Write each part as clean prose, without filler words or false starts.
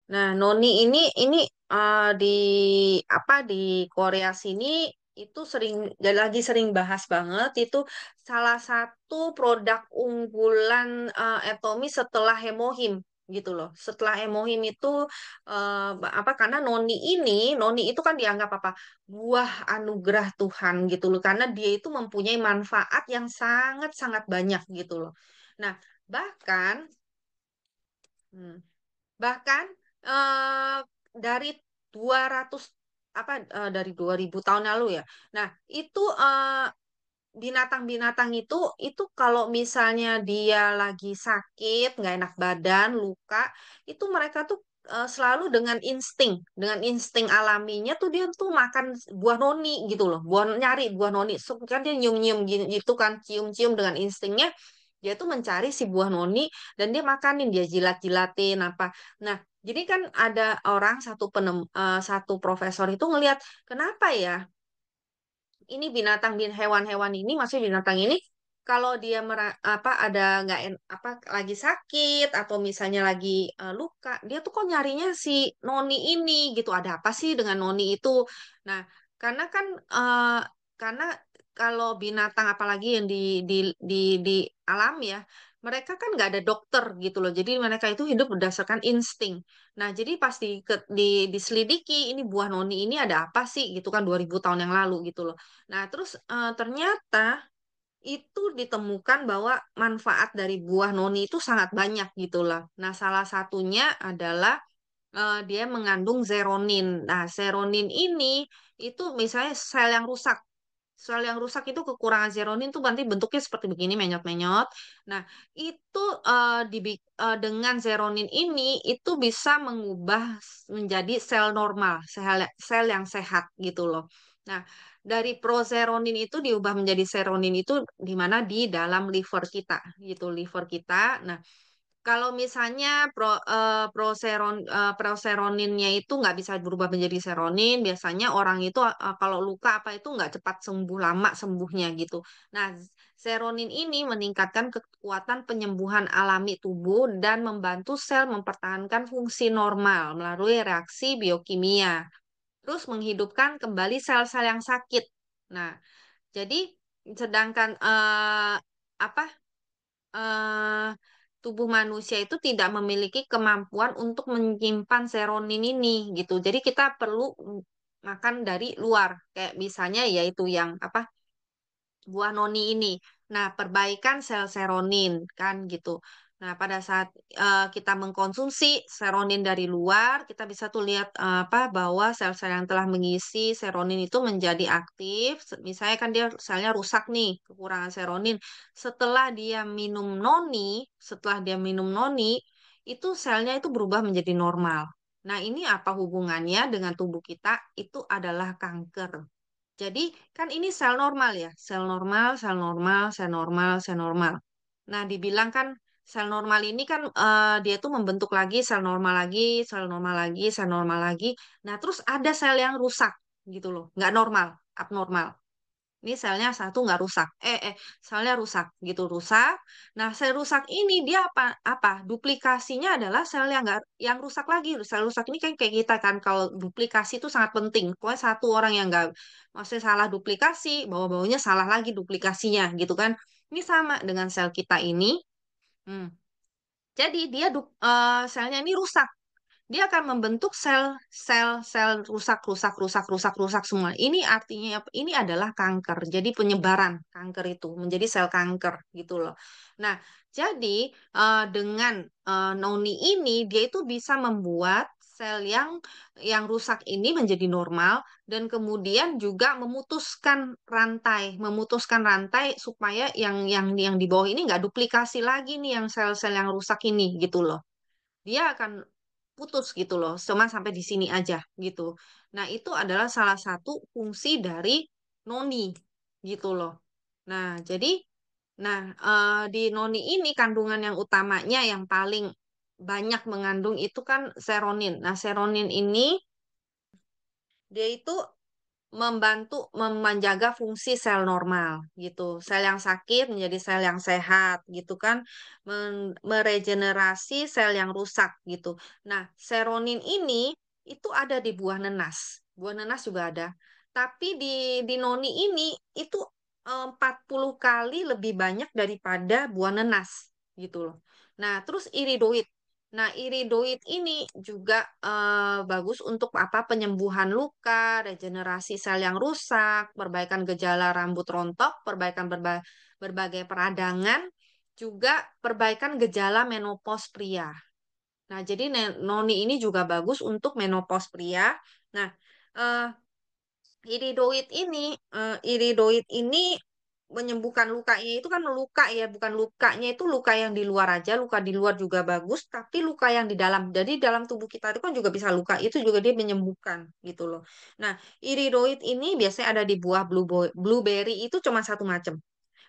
Nah, noni ini di apa di Korea sini itu sering lagi sering bahas banget itu salah satu produk unggulan Etomi setelah Hemohim gitu loh. Setelah Hemohim itu apa karena noni itu kan dianggap apa? Buah anugerah Tuhan gitu loh karena dia itu mempunyai manfaat yang sangat-sangat banyak gitu loh. Nah, bahkan hmm, Bahkan eh, dari 200 dari 2000 tahun lalu ya. Nah, itu binatang-binatang itu kalau misalnya dia lagi sakit, nggak enak badan, luka, itu mereka tuh selalu dengan insting alaminya tuh dia tuh makan buah noni gitu loh, nyari buah noni. So, kan dia nyium-nyium gitu kan, cium-cium dengan instingnya, dia tuh mencari si buah noni dan dia makanin, dia jilat-jilatin apa. Nah, jadi kan ada orang satu profesor itu ngelihat kenapa ya ini hewan-hewan ini maksudnya binatang ini kalau dia ada nggak apa lagi sakit atau misalnya lagi luka dia tuh kok nyarinya si noni ini gitu ada apa sih dengan noni itu nah karena kan karena kalau binatang apalagi yang di di alam ya mereka kan nggak ada dokter gitu loh jadi mereka itu hidup berdasarkan insting. Nah, jadi pas diselidiki ini buah noni ini ada apa sih gitu kan 2000 tahun yang lalu gitu loh. Nah, terus ternyata itu ditemukan bahwa manfaat dari buah noni itu sangat banyak gitu lah. Nah, salah satunya adalah dia mengandung zeronin. Nah, zeronin ini itu misalnya sel yang rusak. Sel yang rusak itu kekurangan zeronin tuh nanti bentuknya seperti begini menyot-menyot. Nah, itu dengan zeronin ini itu bisa mengubah menjadi sel normal, sel yang sehat gitu loh. Nah, dari proseronin itu diubah menjadi seronin itu di mana di dalam liver kita gitu, liver kita. Nah, kalau misalnya proseroninnya itu nggak bisa berubah menjadi seronin, biasanya orang itu kalau luka apa itu nggak cepat sembuh, lama sembuhnya gitu. Nah, seronin ini meningkatkan kekuatan penyembuhan alami tubuh dan membantu sel mempertahankan fungsi normal melalui reaksi biokimia. Terus menghidupkan kembali sel-sel yang sakit. Nah, jadi sedangkan apa? eh, tubuh manusia itu tidak memiliki kemampuan untuk menyimpan seronin ini gitu. Jadi kita perlu makan dari luar, kayak misalnya yaitu yang apa buah noni ini. Nah, perbaikan sel seronin kan gitu. Nah, pada saat kita mengkonsumsi seronin dari luar, kita bisa tuh lihat bahwa sel-sel yang telah mengisi seronin itu menjadi aktif. Misalnya kan dia selnya rusak nih, kekurangan seronin. Setelah dia minum noni, itu selnya itu berubah menjadi normal. Nah, ini apa hubungannya dengan tubuh kita? Itu adalah kanker. Jadi kan ini sel normal ya, sel normal, sel normal, sel normal, sel normal. Nah, dibilang kan sel normal ini kan dia tuh membentuk lagi sel normal lagi, sel normal lagi, sel normal lagi. Nah, terus ada sel yang rusak gitu loh, nggak normal, abnormal. Ini selnya satu nggak rusak. Selnya rusak gitu rusak. Nah, sel rusak ini dia apa? Duplikasinya adalah sel yang nggak yang rusak lagi. Sel rusak ini kan kayak kita kan kalau duplikasi itu sangat penting. Pokoknya satu orang yang nggak maksudnya salah duplikasi, bawa-bawanya salah lagi duplikasinya gitu kan. Ini sama dengan sel kita ini. Hmm. Jadi dia selnya ini rusak dia akan membentuk sel rusak rusak rusak rusak rusak semua. Ini artinya ini adalah kanker. Jadi penyebaran kanker itu menjadi sel kanker gitu loh. Nah, jadi dengan noni ini dia itu bisa membuat sel yang rusak ini menjadi normal dan kemudian juga memutuskan rantai supaya yang di bawah ini nggak duplikasi lagi nih yang sel-sel yang rusak ini gitu loh dia akan putus gitu loh, cuma sampai di sini aja gitu. Nah, itu adalah salah satu fungsi dari noni gitu loh. Nah, jadi di noni ini kandungan yang utamanya yang paling banyak mengandung itu kan seronin. Nah, seronin ini dia itu membantu menjaga fungsi sel normal gitu. Sel yang sakit menjadi sel yang sehat gitu kan, meregenerasi sel yang rusak gitu. Nah, seronin ini itu ada di buah nenas. Buah nenas juga ada. Tapi di noni ini itu 40 kali lebih banyak daripada buah nenas gitu loh. Nah, terus iridoid. Nah, iridoid ini juga bagus untuk apa? Penyembuhan luka, regenerasi sel yang rusak, perbaikan gejala rambut rontok, perbaikan berbagai peradangan, juga perbaikan gejala menopause pria. Nah, jadi noni ini juga bagus untuk menopause pria. Nah, eh, iridoid ini menyembuhkan lukanya itu kan luka ya, bukan lukanya itu luka yang di luar aja, luka di luar juga bagus, tapi luka yang di dalam. Jadi dalam tubuh kita itu kan juga bisa luka, itu juga dia menyembuhkan gitu loh. Nah, iridoid ini biasanya ada di buah blueberry itu cuma satu macam.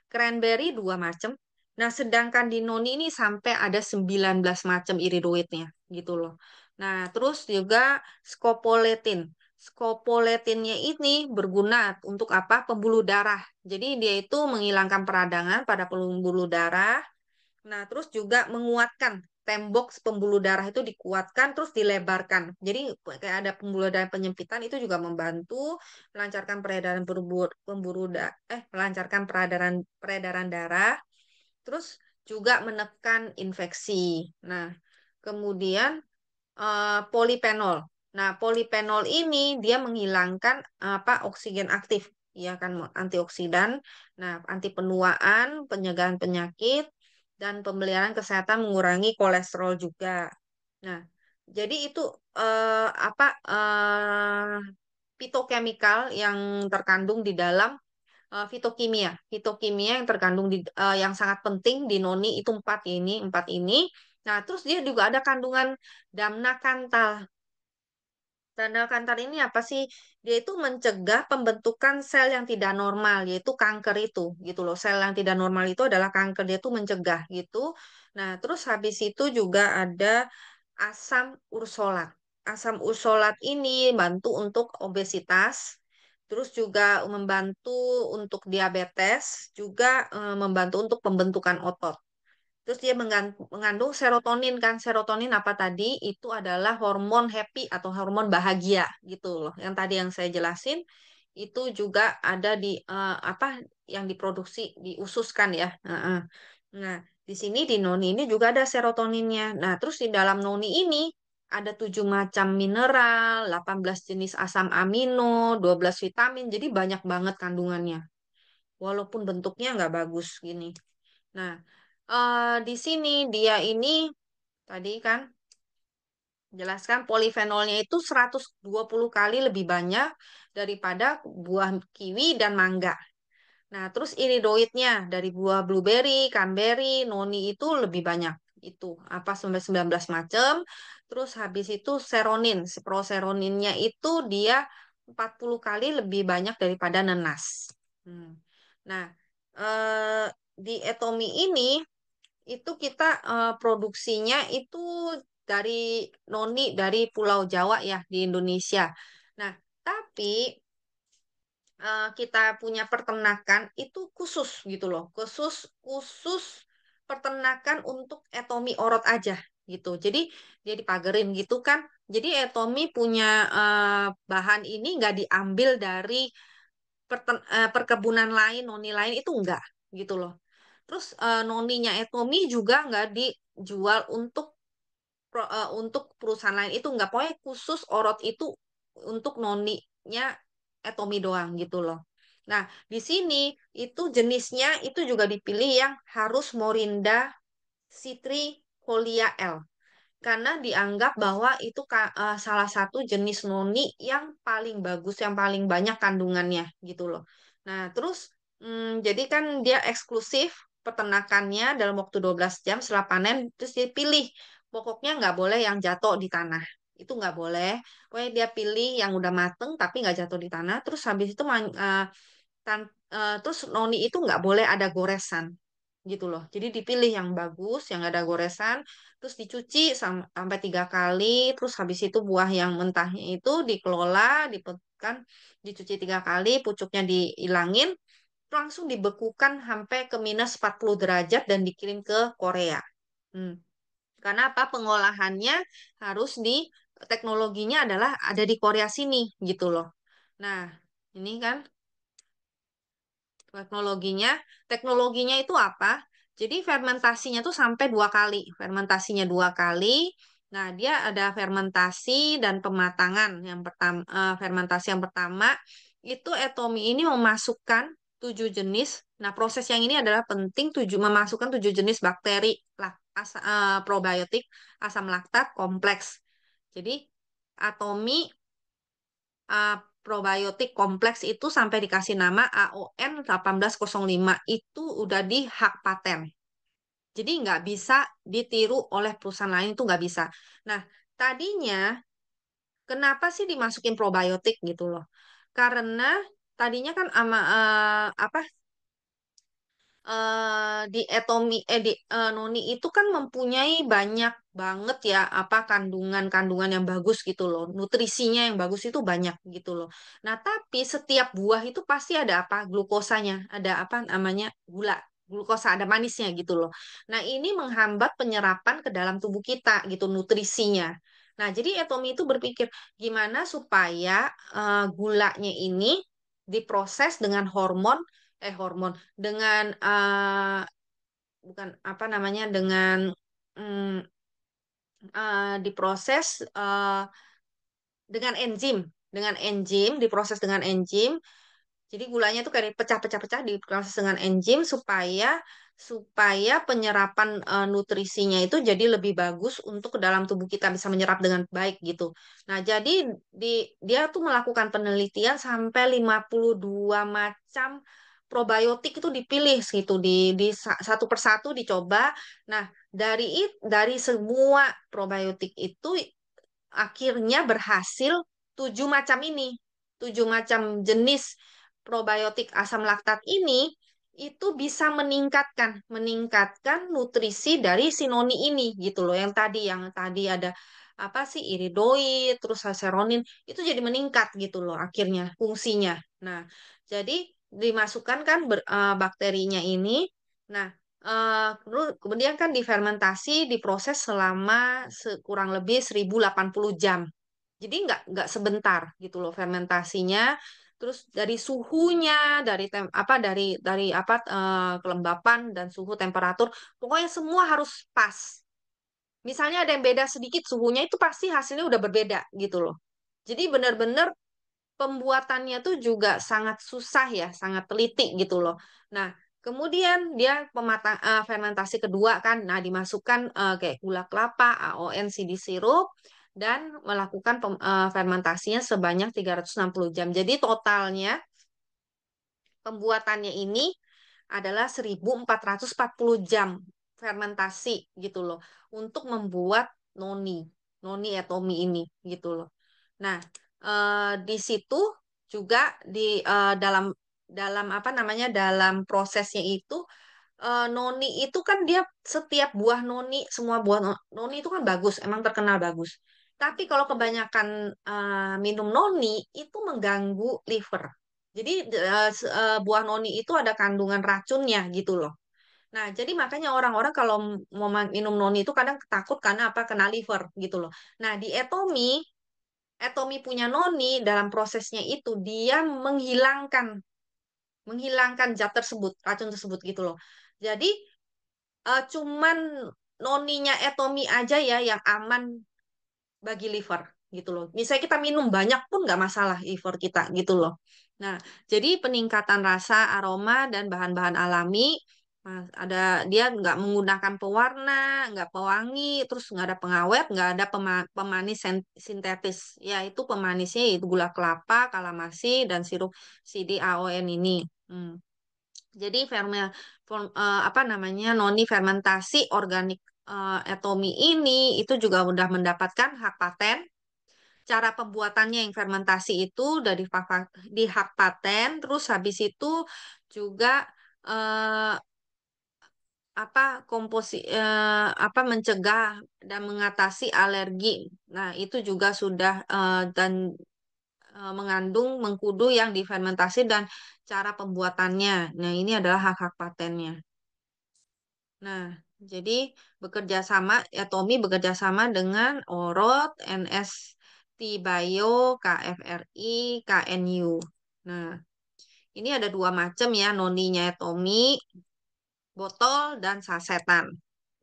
Cranberry dua macam. Nah, sedangkan di noni ini sampai ada 19 macam iridoidnya gitu loh. Nah, terus juga scopoletin. Scopoletinnya ini berguna untuk apa? Pembuluh darah. Jadi dia itu menghilangkan peradangan pada pembuluh darah. Nah, terus juga menguatkan tembok pembuluh darah itu dikuatkan terus dilebarkan. Jadi kayak ada pembuluh darah penyempitan itu juga membantu melancarkan peredaran melancarkan peredaran peredaran darah, terus juga menekan infeksi. Nah, kemudian polifenol. Nah, polifenol ini dia menghilangkan apa oksigen aktif, ya kan antioksidan. Nah, anti penuaan, pencegahan penyakit dan pemeliharaan kesehatan mengurangi kolesterol juga. Nah, jadi itu apa fitokimikal yang terkandung di dalam fitokimia. Fitokimia yang terkandung yang sangat penting di noni itu empat ini. Nah, terus dia juga ada kandungan damna kantal. Damna kantal ini apa sih? Dia itu mencegah pembentukan sel yang tidak normal, yaitu kanker itu, gitu loh. Sel yang tidak normal itu adalah kanker, dia itu mencegah gitu. Nah, terus habis itu juga ada asam ursolat. Asam ursolat ini bantu untuk obesitas, terus juga membantu untuk diabetes, juga membantu untuk pembentukan otot. Terus dia mengandung serotonin kan. Serotonin apa tadi? Itu adalah hormon happy atau hormon bahagia gitu loh. Yang tadi yang saya jelasin itu juga ada di apa yang diproduksi di usus kan ya. Heeh. Nah, di sini di noni ini juga ada serotoninnya. Nah, terus di dalam noni ini ada 7 macam mineral, 18 jenis asam amino, 12 vitamin. Jadi banyak banget kandungannya. Walaupun bentuknya nggak bagus gini. Nah, di sini dia ini tadi kan jelaskan polifenolnya itu 120 kali lebih banyak daripada buah kiwi dan mangga. Nah, terus iridoidnya dari buah blueberry, cranberry, noni itu lebih banyak. Itu apa sampai 19 macam. Terus habis itu seronin, si proseroninnya itu dia 40 kali lebih banyak daripada nenas. Hmm. Nah, eh, di Etomi ini itu kita produksinya itu dari noni dari Pulau Jawa ya di Indonesia. Nah, tapi kita punya peternakan itu khusus gitu loh, khusus khusus peternakan untuk etomi orot aja gitu. Jadi dia dipagerin gitu kan. Jadi etomi punya bahan ini nggak diambil dari perkebunan lain, noni lain itu enggak gitu loh. Terus noninya etomi juga nggak dijual untuk perusahaan lain itu enggak. Pokoknya khusus orot itu untuk noninya etomi doang gitu loh. Nah, di sini itu jenisnya itu juga dipilih yang harus Morinda citrifolia L karena dianggap bahwa itu salah satu jenis noni yang paling bagus, yang paling banyak kandungannya gitu loh. Nah, terus jadi kan dia eksklusif peternakannya dalam waktu 12 jam setelah panen, terus dia pilih. Pokoknya nggak boleh yang jatuh di tanah. Itu nggak boleh. Pokoknya dia pilih yang udah mateng tapi nggak jatuh di tanah. Terus habis itu terus noni itu nggak boleh ada goresan gitu loh. Jadi dipilih yang bagus, yang nggak ada goresan, terus dicuci sampai 3 kali, terus habis itu buah yang mentahnya itu dikelola, dipekan, dicuci 3 kali, pucuknya dihilangin, langsung dibekukan sampai ke minus 40 derajat dan dikirim ke Korea. Hmm. Karena apa? Pengolahannya harus teknologinya adalah ada di Korea sini gitu loh. Nah, ini kan teknologinya. Teknologinya itu apa? Jadi fermentasinya tuh sampai 2 kali. Fermentasinya 2 kali. Nah, dia ada fermentasi dan pematangan. Yang pertama, fermentasi yang pertama itu Etomi ini memasukkan 7 jenis. Nah, proses yang ini adalah penting memasukkan 7 jenis bakteri probiotik asam laktat kompleks. Jadi, Atomi uh, probiotik kompleks itu sampai dikasih nama AON 1805 itu udah di hak paten. Jadi nggak bisa ditiru oleh perusahaan lain itu nggak bisa. Nah, tadinya kenapa sih dimasukin probiotik gitu loh? Karena tadinya kan apa di noni itu kan mempunyai banyak banget ya apa kandungan-kandungan yang bagus gitu loh. Nutrisinya yang bagus itu banyak gitu loh. Nah, tapi setiap buah itu pasti ada apa? Glukosanya, ada apa namanya? Gula. Glukosa ada manisnya gitu loh. Nah, ini menghambat penyerapan ke dalam tubuh kita gitu nutrisinya. Nah, jadi Etomi itu berpikir gimana supaya gulanya ini diproses dengan hormon dengan bukan apa namanya dengan mm, diproses dengan enzim diproses dengan enzim jadi gulanya tuh kayak pecah-pecah-pecah diproses dengan enzim supaya supaya penyerapan nutrisinya itu jadi lebih bagus untuk ke dalam tubuh kita bisa menyerap dengan baik gitu. Nah, jadi dia tuh melakukan penelitian sampai 52 macam probiotik itu dipilih gitu satu persatu dicoba. Nah, dari semua probiotik itu akhirnya berhasil 7 macam ini, 7 macam jenis probiotik asam laktat ini itu bisa meningkatkan nutrisi dari si noni ini gitu loh. Yang tadi ada apa sih iridoid, terus seronin itu jadi meningkat gitu loh akhirnya fungsinya. Nah, jadi dimasukkan kan bakterinya ini. Nah, kemudian kan difermentasi, diproses selama kurang lebih 1080 jam. Jadi nggak sebentar gitu loh fermentasinya. Terus dari suhunya, dari apa kelembapan dan suhu temperatur, pokoknya semua harus pas. Misalnya ada yang beda sedikit suhunya itu pasti hasilnya udah berbeda gitu loh. Jadi benar-benar pembuatannya tuh juga sangat susah ya, sangat teliti gitu loh. Nah, kemudian dia fermentasi kedua kan, nah dimasukkan kayak gula kelapa, AON, CD sirup, dan melakukan fermentasinya sebanyak 360 jam. Jadi totalnya pembuatannya ini adalah 1440 jam fermentasi gitu loh untuk membuat noni, noni atomi ini gitu loh. Nah, di situ juga dalam dalam apa namanya dalam prosesnya itu noni itu kan dia setiap buah noni semua buah noni itu kan bagus, emang terkenal bagus. Tapi kalau kebanyakan minum noni itu mengganggu liver. Jadi buah noni itu ada kandungan racunnya gitu loh. Nah, jadi makanya orang-orang kalau mau minum noni itu kadang takut karena apa? Kena liver gitu loh. Nah, di Etomi punya noni dalam prosesnya itu dia menghilangkan menghilangkan zat tersebut, racun tersebut gitu loh. Jadi cuman noninya Etomi aja ya yang aman bagi liver gitu loh. Misalnya kita minum banyak pun nggak masalah liver kita gitu loh. Nah, jadi peningkatan rasa, aroma dan bahan-bahan alami, ada dia nggak menggunakan pewarna, nggak pewangi, terus nggak ada pengawet, nggak ada pemanis sintetis. Ya itu pemanisnya itu gula kelapa, kalamasi dan sirup CDAON ini. Hmm. Jadi apa namanya noni fermentasi organik Atomi ini itu juga udah mendapatkan hak paten. Cara pembuatannya yang fermentasi itu udah di hak paten. Terus habis itu juga eh, apa apa mencegah dan mengatasi alergi. Nah, itu juga sudah dan mengandung mengkudu yang difermentasi dan cara pembuatannya. Nah, ini adalah hak-hak patennya. Nah, jadi bekerja sama, ya Tommy bekerja sama dengan Orot, NST Bio, KFRI, KNU. Nah, ini ada dua macam ya noninya Tommy, botol dan sasetan.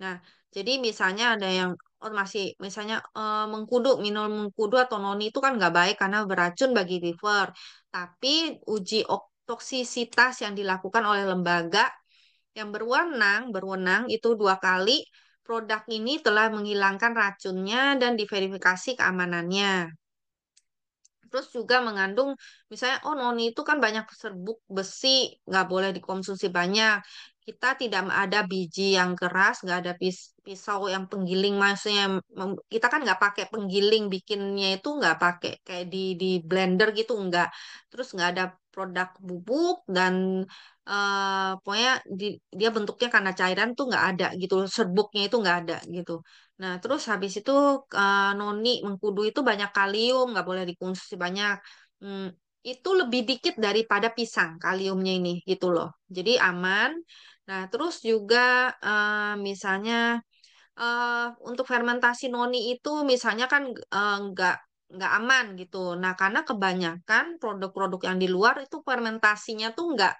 Nah, jadi misalnya ada yang masih misalnya mengkudu, minum mengkudu atau noni itu kan nggak baik karena beracun bagi liver. Tapi uji toksisitas yang dilakukan oleh lembaga yang berwenang itu 2 kali, produk ini telah menghilangkan racunnya dan diverifikasi keamanannya. Terus juga mengandung, misalnya, oh noni itu kan banyak serbuk besi, nggak boleh dikonsumsi banyak. Kita tidak ada biji yang keras, nggak ada pisau yang penggiling, maksudnya kita kan nggak pakai penggiling bikinnya itu nggak pakai kayak di blender gitu, nggak. Terus nggak ada produk bubuk dan pokoknya dia bentuknya karena cairan tuh nggak ada gitu, serbuknya itu nggak ada gitu. Nah, terus habis itu noni mengkudu itu banyak kalium, nggak boleh dikonsumsi banyak. Hmm, itu lebih dikit daripada pisang kaliumnya ini gitu loh. Jadi aman. Nah, terus juga misalnya untuk fermentasi noni itu misalnya kan nggak aman gitu. Nah, karena kebanyakan produk-produk yang di luar itu fermentasinya tuh nggak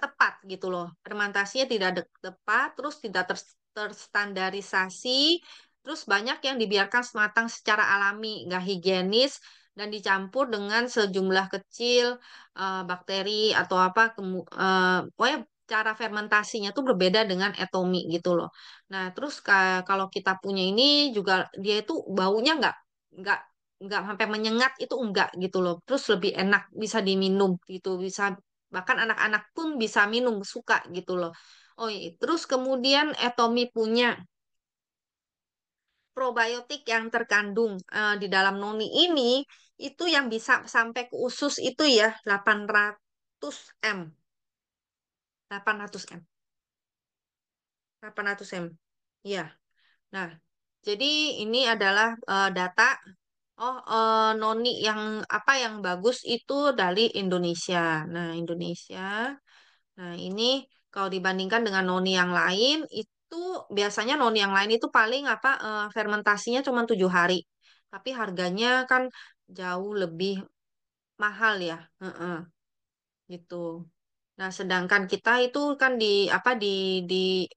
tepat gitu loh. Fermentasinya tidak tepat, terus tidak terstandarisasi, terus banyak yang dibiarkan matang secara alami, nggak higienis, dan dicampur dengan sejumlah kecil bakteri atau apa, pokoknya cara fermentasinya tuh berbeda dengan etomi gitu loh. Nah, terus kalau kita punya ini juga dia itu baunya nggak nggak sampai menyengat itu enggak gitu loh. Terus lebih enak bisa diminum gitu, bisa bahkan anak-anak pun bisa minum, suka gitu loh. Oh, terus kemudian Etomi punya probiotik yang terkandung di dalam noni ini, itu yang bisa sampai ke usus itu ya 800 M. 800 M. 800 M. Iya. Nah, jadi ini adalah data, oh, noni yang apa yang bagus itu dari Indonesia. Nah, Indonesia. Nah, ini kalau dibandingkan dengan noni yang lain, itu biasanya noni yang lain itu paling apa fermentasinya cuma 7 hari. Tapi harganya kan jauh lebih mahal ya. Heeh, gitu. Nah, sedangkan kita itu kan di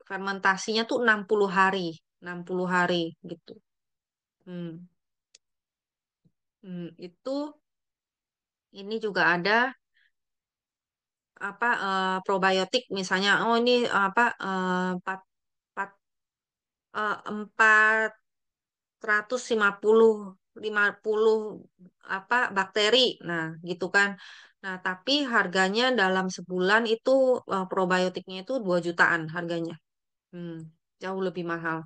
fermentasinya tuh 60 hari. 60 hari gitu. Hmm, itu ini juga ada apa probiotik misalnya. Oh, ini apa 450 apa bakteri. Nah, gitu kan. Nah, tapi harganya dalam sebulan itu probiotiknya itu 2 jutaan harganya. Hmm, jauh lebih mahal.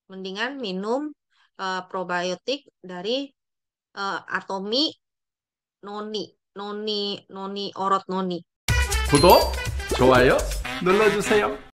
Mendingan minum probiotik dari Atomi Noni, Noni, Noni, Orot Noni. 구독, 좋아요 눌러주세요.